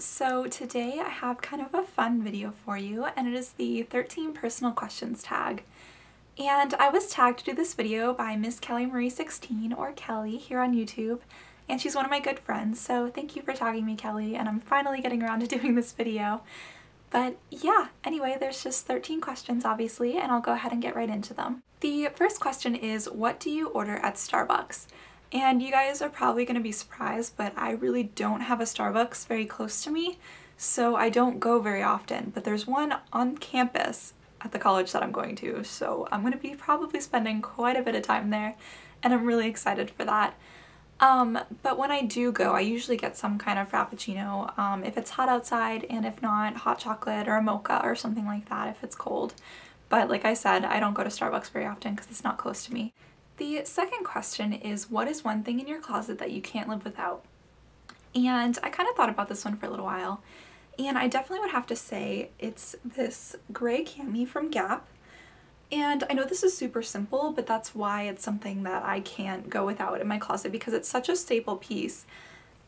So today I have kind of a fun video for you, and it is the 13 personal questions tag. And I was tagged to do this video by Miss Kelly Marie 16, or Kelly, here on YouTube, and she's one of my good friends, so thank you for tagging me, Kelly, and I'm finally getting around to doing this video. But yeah, anyway, there's just 13 questions obviously, and I'll go ahead and get right into them. The first question is, what do you order at Starbucks? And you guys are probably going to be surprised, but I really don't have a Starbucks very close to me, so I don't go very often. But there's one on campus at the college that I'm going to, so I'm going to be probably spending quite a bit of time there, and I'm really excited for that. But when I do go, I usually get some kind of frappuccino, if it's hot outside, and if not, hot chocolate or a mocha or something like that if it's cold. But like I said, I don't go to Starbucks very often because it's not close to me. The second question is, what is one thing in your closet that you can't live without? And I kind of thought about this one for a little while, and I definitely would have to say it's this gray cami from Gap. And I know this is super simple, but that's why it's something that I can't go without in my closet, because it's such a staple piece.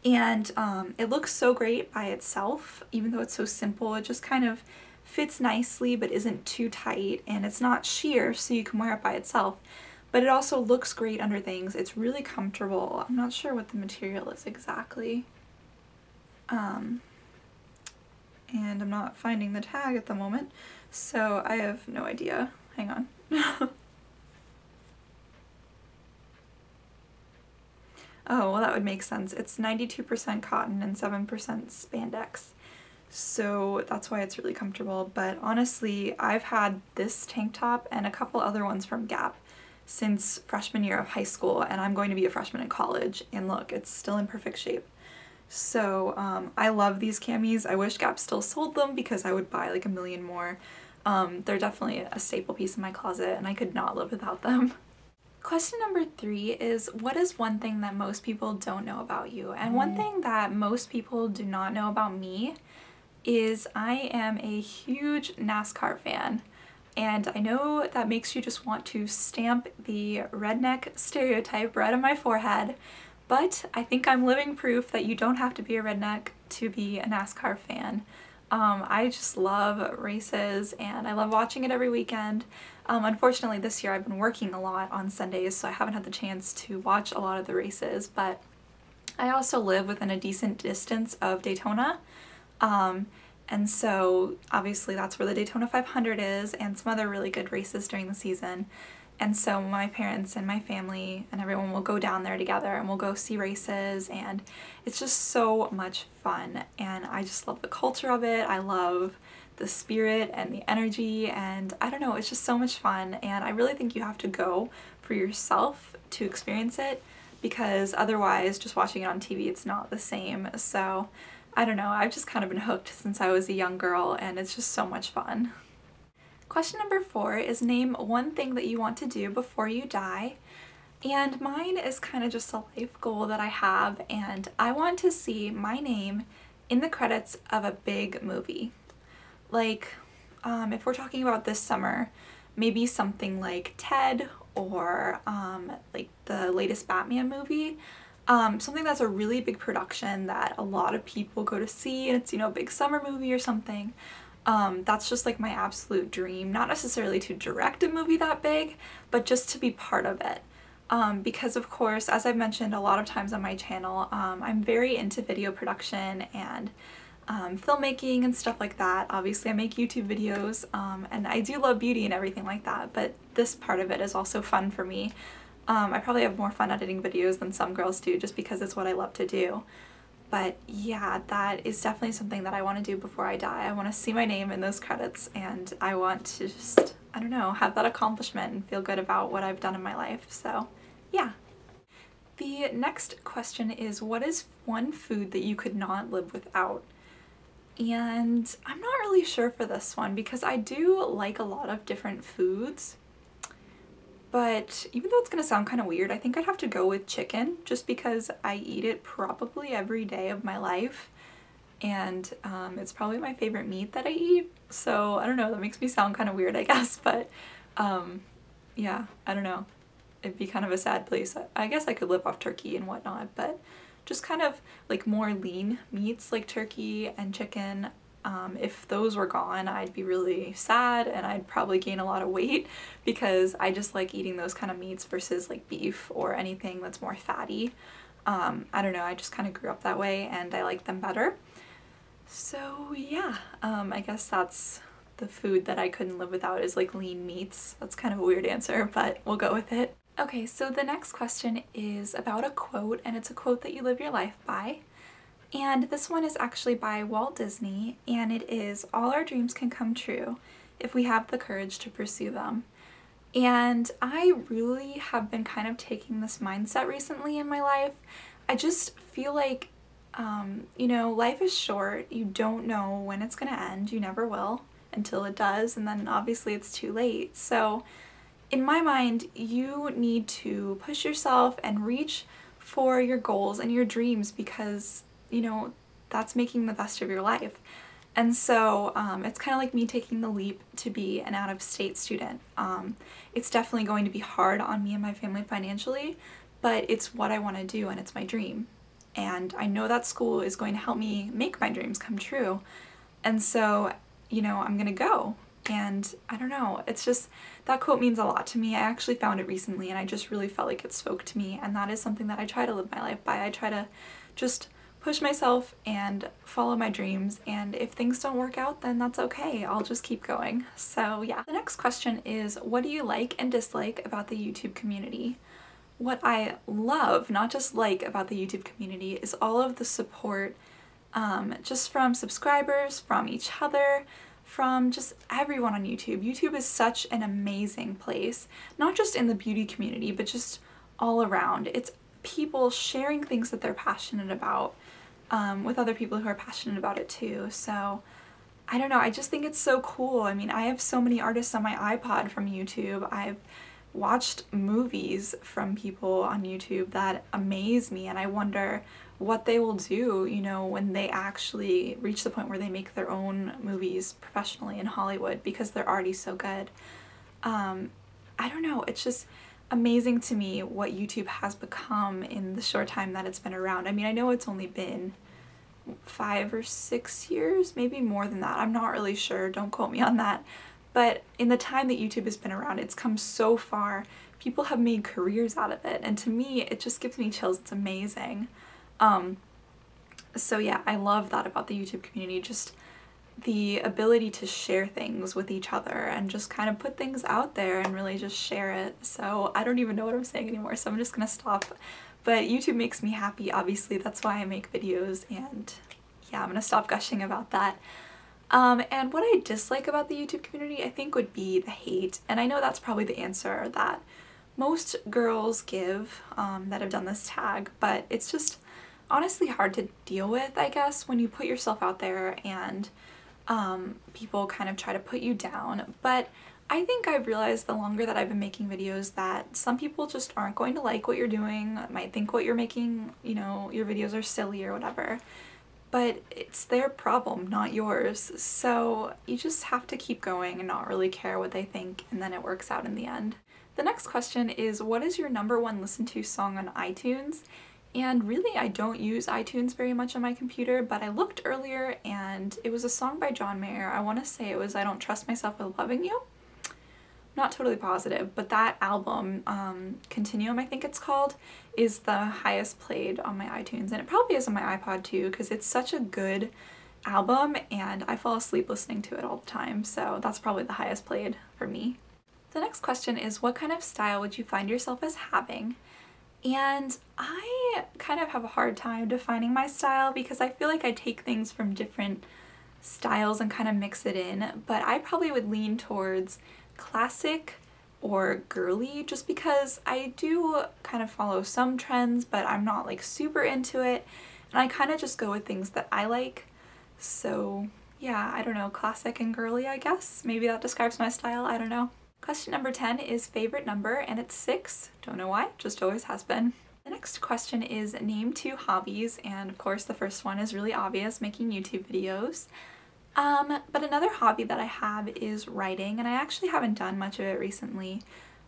And it looks so great by itself, even though it's so simple. It just kind of fits nicely but isn't too tight, and it's not sheer, so you can wear it by itself. But it also looks great under things. It's really comfortable. I'm not sure what the material is exactly. And I'm not finding the tag at the moment, so I have no idea. Hang on. Oh, well, that would make sense. It's 92% cotton and 7% spandex. So that's why it's really comfortable. But honestly, I've had this tank top and a couple other ones from Gap since freshman year of high school, and I'm going to be a freshman in college, and look, it's still in perfect shape. So I love these camis. I wish Gap still sold them because I would buy like a million more. They're definitely a staple piece in my closet, and I could not live without them. Question number 3 is, what is one thing that most people don't know about you? And one thing that most people do not know about me is I am a huge NASCAR fan. And I know that makes you just want to stamp the redneck stereotype right on my forehead, but I think I'm living proof that you don't have to be a redneck to be a NASCAR fan. I just love races, and I love watching it every weekend. Unfortunately this year I've been working a lot on Sundays, so I haven't had the chance to watch a lot of the races, but I also live within a decent distance of Daytona. And so obviously that's where the Daytona 500 is, and some other really good races during the season. And so my parents and my family and everyone will go down there together, and we'll go see races, and it's just so much fun. And I just love the culture of it. I love the spirit and the energy, and I don't know, it's just so much fun. And I really think you have to go for yourself to experience it, because otherwise just watching it on TV, it's not the same. So I don't know, I've just kind of been hooked since I was a young girl, and it's just so much fun. Question number 4 is, name one thing that you want to do before you die. And mine is kind of just a life goal that I have, and I want to see my name in the credits of a big movie. Like, if we're talking about this summer, maybe something like Ted, or like the latest Batman movie. Something that's a really big production that a lot of people go to see, and it's, you know, a big summer movie or something. That's just like my absolute dream. Not necessarily to direct a movie that big, but just to be part of it. Because of course, as I've mentioned a lot of times on my channel, I'm very into video production and filmmaking and stuff like that. Obviously I make YouTube videos, and I do love beauty and everything like that, but this part of it is also fun for me. I probably have more fun editing videos than some girls do, just because it's what I love to do. But yeah, that is definitely something that I want to do before I die. I want to see my name in those credits, and I want to just, I don't know, have that accomplishment and feel good about what I've done in my life. So yeah. The next question is, what is one food that you could not live without? And I'm not really sure for this one, because I do like a lot of different foods. But even though it's gonna sound kind of weird, I think I'd have to go with chicken, just because I eat it probably every day of my life, and it's probably my favorite meat that I eat. So I don't know, that makes me sound kind of weird, I guess, but yeah, I don't know. It'd be kind of a sad place. I guess I could live off turkey and whatnot, but just kind of like more lean meats like turkey and chicken. If those were gone, I'd be really sad and I'd probably gain a lot of weight because I just like eating those kind of meats versus like beef or anything that's more fatty. I don't know, I just kind of grew up that way and I like them better. So yeah, I guess that's the food that I couldn't live without is like lean meats. That's kind of a weird answer, but we'll go with it. Okay, so the next question is about a quote, and it's a quote that you live your life by. And this one is actually by Walt Disney, and it is, "All our dreams can come true if we have the courage to pursue them." And I really have been kind of taking this mindset recently in my life. I just feel like, you know, life is short. You don't know when it's gonna end. You never will until it does, and then obviously it's too late. So in my mind, you need to push yourself and reach for your goals and your dreams because, you know, that's making the best of your life. And so it's kind of like me taking the leap to be an out-of-state student. It's definitely going to be hard on me and my family financially, but it's what I want to do and it's my dream. And I know that school is going to help me make my dreams come true. And so, you know, I'm gonna go. And I don't know, it's just, that quote means a lot to me. I actually found it recently and I just really felt like it spoke to me, and that is something that I try to live my life by. I try to just push myself and follow my dreams, and if things don't work out, then that's okay. I'll just keep going. So yeah. The next question is, what do you like and dislike about the YouTube community? What I love, not just like, about the YouTube community is all of the support, just from subscribers, from each other, from just everyone on YouTube. YouTube is such an amazing place, not just in the beauty community, but just all around. It's people sharing things that they're passionate about with other people who are passionate about it too. So I don't know, I just think it's so cool. I mean, I have so many artists on my iPod from YouTube. I've watched movies from people on YouTube that amaze me, and I wonder what they will do, you know, when they actually reach the point where they make their own movies professionally in Hollywood, because they're already so good. I don't know, it's just amazing to me what YouTube has become in the short time that it's been around. I mean, I know it's only been 5 or 6 years, maybe more than that. I'm not really sure, don't quote me on that. But in the time that YouTube has been around, it's come so far. People have made careers out of it, and to me, it just gives me chills. It's amazing. So yeah, I love that about the YouTube community, just the ability to share things with each other and just kind of put things out there and really just share it. So I don't even know what I'm saying anymore, so I'm just gonna stop. But YouTube makes me happy, obviously, that's why I make videos, and yeah, I'm gonna stop gushing about that. And what I dislike about the YouTube community, I think, would be the hate. And I know that's probably the answer that most girls give that have done this tag, but it's just honestly hard to deal with, I guess, when you put yourself out there and people kind of try to put you down. But I think I've realized the longer that I've been making videos that some people just aren't going to like what you're doing, might think what you're making, you know, your videos are silly or whatever. But it's their problem, not yours. So you just have to keep going and not really care what they think, and then it works out in the end. The next question is, what is your #1 listened to song on iTunes? And really, I don't use iTunes very much on my computer, but I looked earlier and it was a song by John Mayer. I want to say it was "I Don't Trust Myself with Loving You." Not totally positive, but that album, Continuum I think it's called, is the highest played on my iTunes, and it probably is on my iPod too, because it's such a good album and I fall asleep listening to it all the time, so that's probably the highest played for me. The next question is, what kind of style would you find yourself as having? And I kind of have a hard time defining my style because I feel like I take things from different styles and kind of mix it in, but I probably would lean towards classic or girly, just because I do kind of follow some trends, but I'm not like super into it, and I kind of just go with things that I like. So yeah, I don't know, classic and girly, I guess. Maybe that describes my style, I don't know. Question number 10 is favorite number, and it's 6. Don't know why, just always has been. The next question is name 2 hobbies, and of course the first one is really obvious, making YouTube videos. But another hobby that I have is writing, and I actually haven't done much of it recently,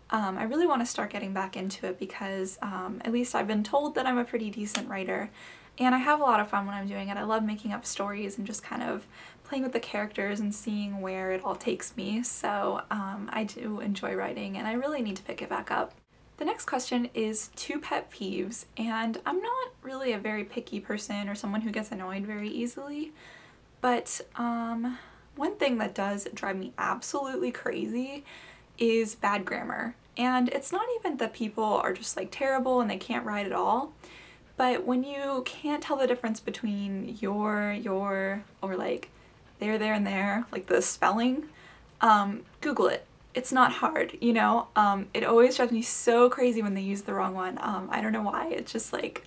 I really want to start getting back into it because at least I've been told that I'm a pretty decent writer, and I have a lot of fun when I'm doing it. I love making up stories and just kind of playing with the characters and seeing where it all takes me, so I do enjoy writing and I really need to pick it back up. The next question is 2 pet peeves, and I'm not really a very picky person or someone who gets annoyed very easily, but one thing that does drive me absolutely crazy is bad grammar. And it's not even that people are just like terrible and they can't write at all, but when you can't tell the difference between your, or like there, and there, like the spelling, Google it. It's not hard, you know? It always drives me so crazy when they use the wrong one. I don't know why. It's just like,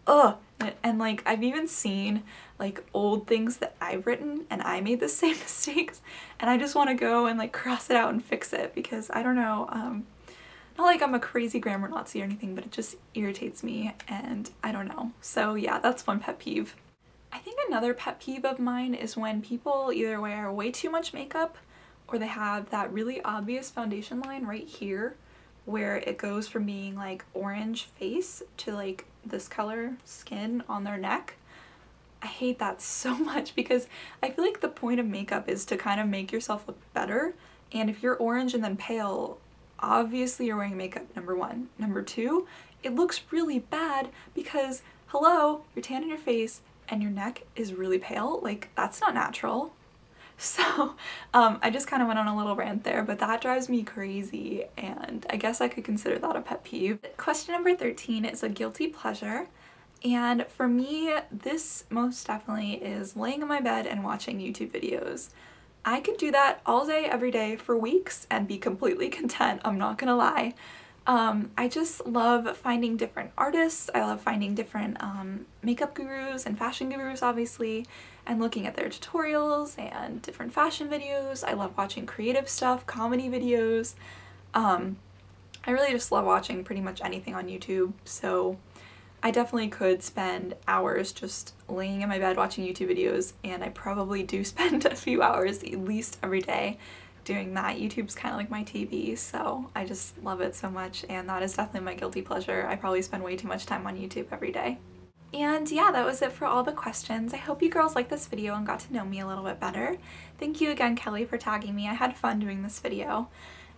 ugh. And like I've even seen like old things that I've written and I made the same mistakes, and I just want to go and like cross it out and fix it because I don't know, not like I'm a crazy grammar Nazi or anything, but it just irritates me and I don't know. So yeah, that's one pet peeve. I think another pet peeve of mine is when people either wear way too much makeup or they have that really obvious foundation line right here where it goes from being like orange face to like this color skin on their neck. I hate that so much because I feel like the point of makeup is to kind of make yourself look better, and if you're orange and then pale, obviously you're wearing makeup, number one. Number two, it looks really bad because hello, you're tan in your face and your neck is really pale. Like, that's not natural. So I just kind of went on a little rant there, but that drives me crazy and I guess I could consider that a pet peeve. Question number 13 is a guilty pleasure, and for me this most definitely is laying in my bed and watching YouTube videos. I could do that all day every day for weeks and be completely content, I'm not gonna lie. I just love finding different artists. I love finding different makeup gurus and fashion gurus, obviously, and looking at their tutorials and different fashion videos. I love watching creative stuff, comedy videos. I really just love watching pretty much anything on YouTube, so I definitely could spend hours just laying in my bed watching YouTube videos, and I probably do spend a few hours at least every day doing that. YouTube's kind of like my TV, so I just love it so much, and that is definitely my guilty pleasure. I probably spend way too much time on YouTube every day. And yeah, that was it for all the questions. I hope you girls liked this video and got to know me a little bit better. Thank you again, Kelly, for tagging me. I had fun doing this video.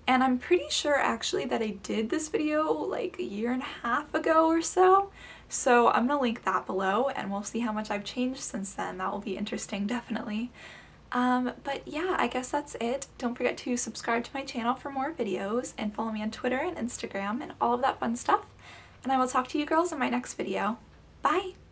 And I'm pretty sure actually that I did this video like a year and a half ago or so. So I'm gonna link that below and we'll see how much I've changed since then. That will be interesting, definitely. But yeah, I guess that's it. Don't forget to subscribe to my channel for more videos and follow me on Twitter and Instagram and all of that fun stuff. And I will talk to you girls in my next video. Bye!